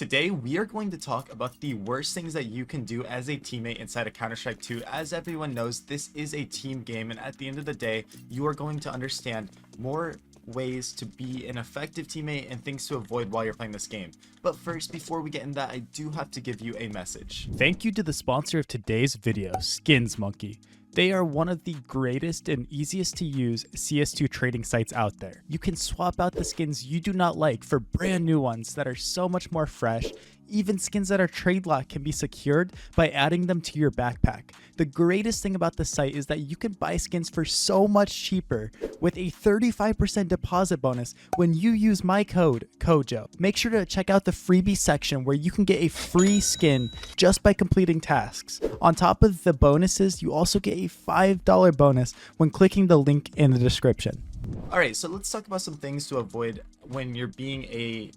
Today, we are going to talk about the worst things that you can do as a teammate inside of Counter-Strike 2. As everyone knows, this is a team game, and at the end of the day, you are going to understand more ways to be an effective teammate and things to avoid while you're playing this game. But first, before we get into that, I do have to give you a message. Thank you to the sponsor of today's video, Skins Monkey. They are one of the greatest and easiest to use CS2 trading sites out there. You can swap out the skins you do not like for brand new ones that are so much more fresh. Even skins that are trade locked can be secured by adding them to your backpack. The greatest thing about the site is that you can buy skins for so much cheaper with a 35% deposit bonus when you use my code, COJO. Make sure to check out the freebie section where you can get a free skin just by completing tasks. On top of the bonuses, you also get a $5 bonus when clicking the link in the description. Alright, so let's talk about some things to avoid when you're being a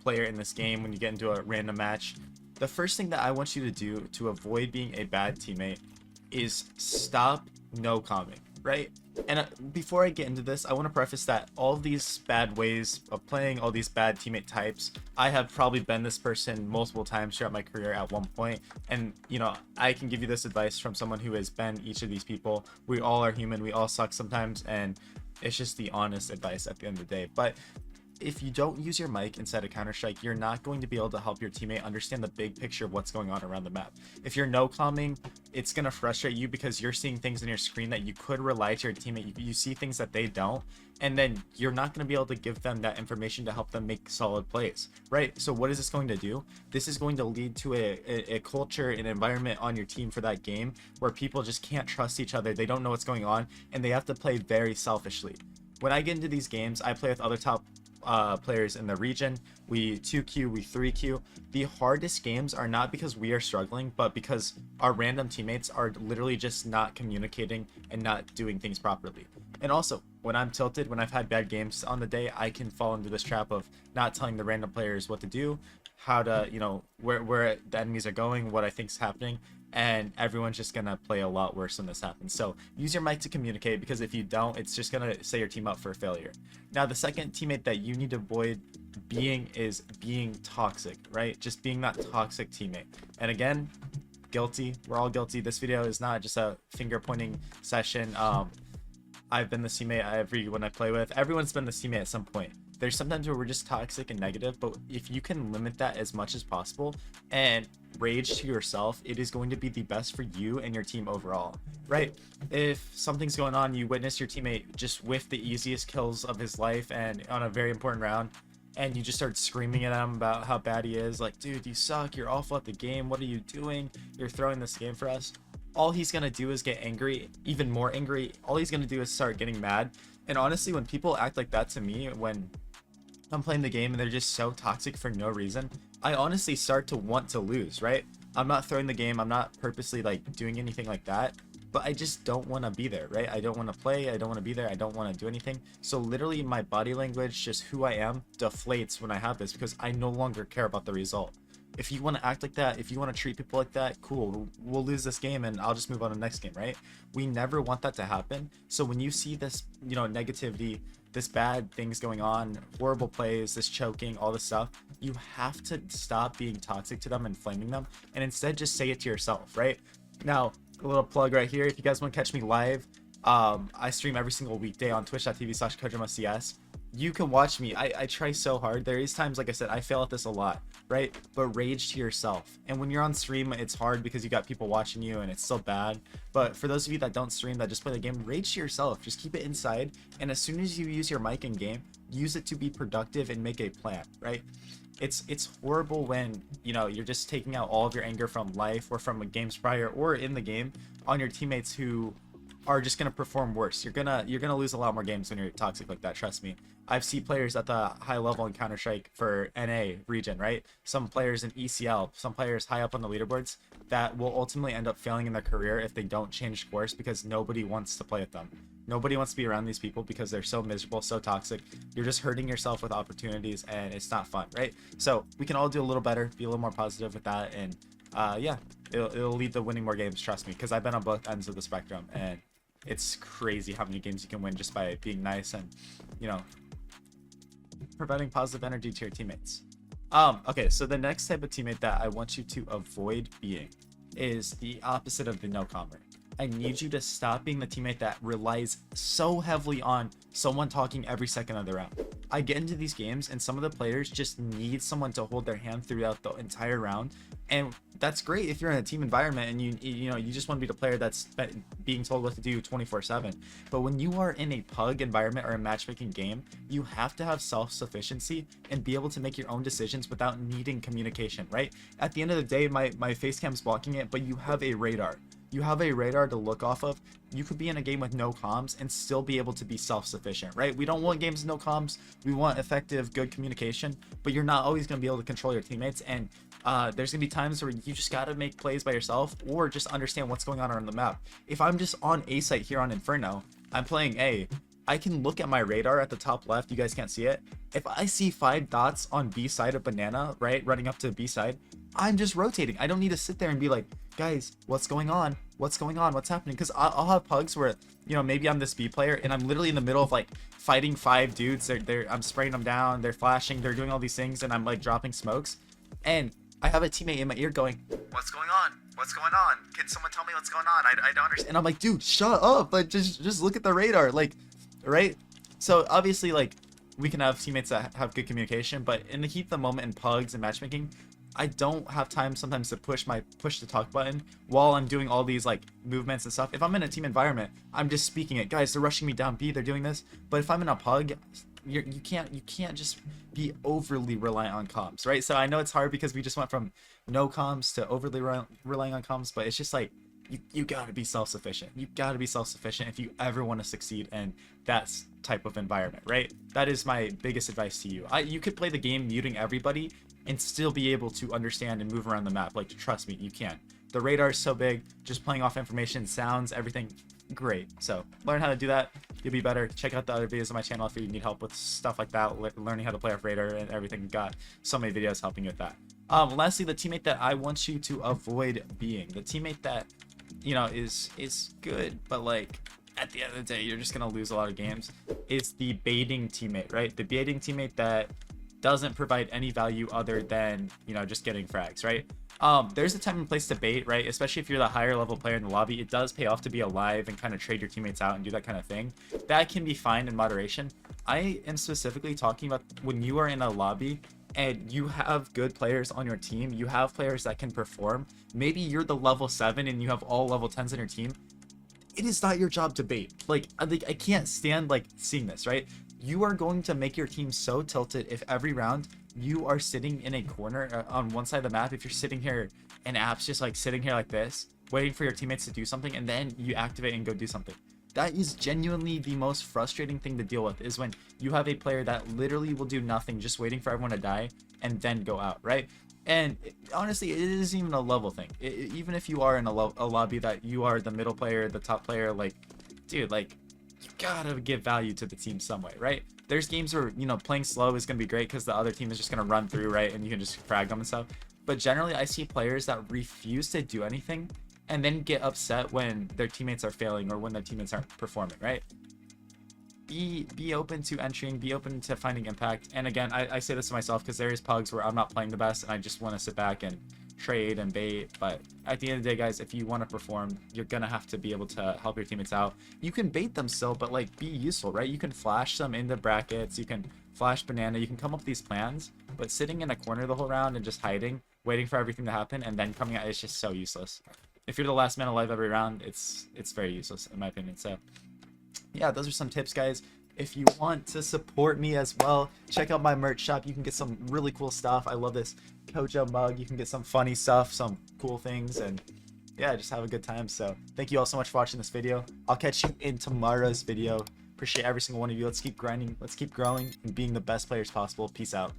player in this game, when you get into a random match. The first thing that I want you to do to avoid being a bad teammate is stop no-comming, right? And before I get into this, I want to preface that all of these bad ways of playing, all these bad teammate types, I have probably been this person multiple times throughout my career at one point. And, I can give you this advice from someone who has been each of these people. We all are human. We all suck sometimes. And it's just the honest advice at the end of the day. But if you don't use your mic inside of Counter-Strike, you're not going to be able to help your teammate understand the big picture of what's going on around the map. If you're no-comming, it's going to frustrate you because you're seeing things in your screen that you could rely to your teammate. You see things that they don't, and then you're not going to be able to give them that information to help them make solid plays, right? So what is this going to do? This is going to lead to a culture, an environment on your team for that game where people just can't trust each other. They don't know what's going on, and they have to play very selfishly. When I get into these games, I play with other top players in the region. We 2Q, we 3Q. The hardest games are not because we are struggling, but because our random teammates are literally just not communicating and not doing things properly. And also, when I'm tilted, when I've had bad games on the day, I can fall into this trap of not telling the random players what to do, how to, where the enemies are going, what I think is happening, and everyone's just gonna play a lot worse when this happens. So use your mic to communicate, because if you don't, it's just gonna set your team up for failure. Now, the second teammate that you need to avoid being is being toxic, right? Just being that toxic teammate. And again, guilty. We're all guilty. This video is not just a finger pointing session. I've been the teammate everyone I play with. Everyone's been the teammate at some point. There's sometimes where we're just toxic and negative, but if you can limit that as much as possible and rage to yourself, it is going to be the best for you and your team overall, right? If something's going on, you witness your teammate just whiff the easiest kills of his life and on a very important round, and you just start screaming at him about how bad he is, like, dude, you suck, you're awful at the game, what are you doing, you're throwing this game for us. All he's gonna do is get angry, even more angry. All he's gonna do is start getting mad. And honestly, when people act like that to me, when I'm playing the game and they're just so toxic for no reason, I honestly start to want to lose, right? I'm not throwing the game, I'm not purposely doing anything like that, but I just don't want to be there, right? I don't want to play, I don't want to be there, I don't want to do anything. So literally my body language, just who I am, deflates when I have this, because I no longer care about the result. If you want to act like that, if you want to treat people like that, cool, we'll lose this game and I'll just move on to the next game, right? We never want that to happen. So when you see this, negativity, this bad things going on, horrible plays, this choking, all this stuff, you have to stop being toxic to them and flaming them, and instead just say it to yourself, right? Now, a little plug right here. If you guys want to catch me live, I stream every single weekday on twitch.tv/CojimoCS. You can watch me. I try so hard. There is times, like I said, I fail at this a lot, right? But rage to yourself. And when you're on stream, it's hard because you got people watching you and it's still bad. But for those of you that don't stream, that just play the game, rage to yourself. Just keep it inside. And as soon as you use your mic in game, use it to be productive and make a plan, right? It's horrible when, you're just taking out all of your anger from life or from games prior or in the game on your teammates who are just going to perform worse. You're gonna lose a lot more games when you're toxic like that, trust me. I've seen players at the high level in Counter-Strike for NA region, right? Some players in ECL, some players high up on the leaderboards that will ultimately end up failing in their career if they don't change course, because nobody wants to play with them. Nobody wants to be around these people because they're so miserable, so toxic. You're just hurting yourself with opportunities and it's not fun, right? So we can all do a little better, be a little more positive with that, and yeah, it'll lead to winning more games, trust me, because I've been on both ends of the spectrum, and it's crazy how many games you can win just by being nice and, providing positive energy to your teammates. Okay, so the next type of teammate that I want you to avoid being is the opposite of the no-commer. I need you to stop being the teammate that relies so heavily on someone talking every second of the round. I get into these games and some of the players just need someone to hold their hand throughout the entire round, and that's great if you're in a team environment and you just want to be the player that's being told what to do 24/7. But when you are in a pug environment or a matchmaking game, you have to have self-sufficiency and be able to make your own decisions without needing communication, right? At the end of the day, my face cam's blocking it, but you have a radar. You have a radar to look off of. You could be in a game with no comms and still be able to be self-sufficient, right? We don't want games with no comms. We want effective, good communication, but you're not always going to be able to control your teammates. And there's going to be times where you just got to make plays by yourself or just understand what's going on the map. If I'm just on A site here on Inferno, I'm playing A, I can look at my radar at the top left. You guys can't see it. If I see 5 dots on B side of banana, right, running up to B side, I'm just rotating. I don't need to sit there and be like, guys, what's going on? What's going on? What's happening? Because I'll have pugs where, maybe I'm this B player and I'm literally in the middle of like fighting 5 dudes. I'm spraying them down. They're flashing. They're doing all these things, and I'm like dropping smokes. And I have a teammate in my ear going, "What's going on? What's going on? Can someone tell me what's going on? I don't understand." And I'm like, dude, shut up. Like, just look at the radar. Like, right? So obviously, like, we can have teammates that have good communication, but in the heat of the moment in pugs and matchmaking, I don't have time sometimes to push the talk button while I'm doing all these like movements and stuff. If I'm in a team environment, I'm just speaking it. Guys, they're rushing me down B, they're doing this. But if I'm in a pug, you can't just be overly reliant on comms, right? So I know it's hard because we just went from no comms to overly relying on comms, but it's just like you gotta be self-sufficient. You gotta be self-sufficient if you ever want to succeed in that type of environment, right? That is my biggest advice to you. You could play the game muting everybody and still be able to understand and move around the map. Like, trust me, you can. The radar is so big, just playing off information, sounds, everything, great. So learn how to do that, you'll be better. Check out the other videos on my channel if you need help with stuff like that, learning how to play off radar and everything. We've got so many videos helping you with that. Lastly, the teammate that I want you to avoid being, the teammate that is good, but like at the end of the day you're just gonna lose a lot of games, is the baiting teammate, right? The baiting teammate that doesn't provide any value other than just getting frags, right? There's a time and place to bait, right? Especially if you're the higher level player in the lobby, it does pay off to be alive and kind of trade your teammates out and do that kind of thing. That can be fine in moderation. I am specifically talking about when you are in a lobby and you have good players on your team, you have players that can perform. Maybe you're the level 7 and you have all level 10s in your team. It is not your job to bait. Like, I can't stand like seeing this, right? You are going to make your team so tilted if every round you are sitting in a corner on one side of the map. If you're sitting here and App's just like sitting here like this, waiting for your teammates to do something, and then you activate and go do something. That is genuinely the most frustrating thing to deal with, is when you have a player that literally will do nothing, just waiting for everyone to die and then go out, right? And honestly, it isn't even a level thing. Even if you are in a lobby that you are the middle player, the top player, like, dude, like, you gotta give value to the team some way, right? There's games where, playing slow is gonna be great because the other team is just gonna run through, right? And you can just frag them and stuff. But generally, I see players that refuse to do anything and then get upset when their teammates are failing or when their teammates aren't performing, right? Be open to entering, be open to finding impact. And again, I say this to myself because there is pugs where I'm not playing the best and I just want to sit back and trade and bait. But at the end of the day, guys, if you want to perform, you're gonna have to be able to help your teammates out. You can bait them still, but like, be useful, right? You can flash them into brackets, you can flash banana, you can come up with these plans, but sitting in a corner the whole round and just hiding, waiting for everything to happen and then coming out, it's just so useless. If you're the last man alive every round, it's very useless in my opinion. So yeah, those are some tips, guys. If you want to support me as well, check out my merch shop. You can get some really cool stuff. I love this Kojo mug. You can get some funny stuff, some cool things, and yeah, just have a good time. So thank you all so much for watching this video. I'll catch you in tomorrow's video. Appreciate every single one of you. Let's keep grinding. Let's keep growing and being the best players possible. Peace out.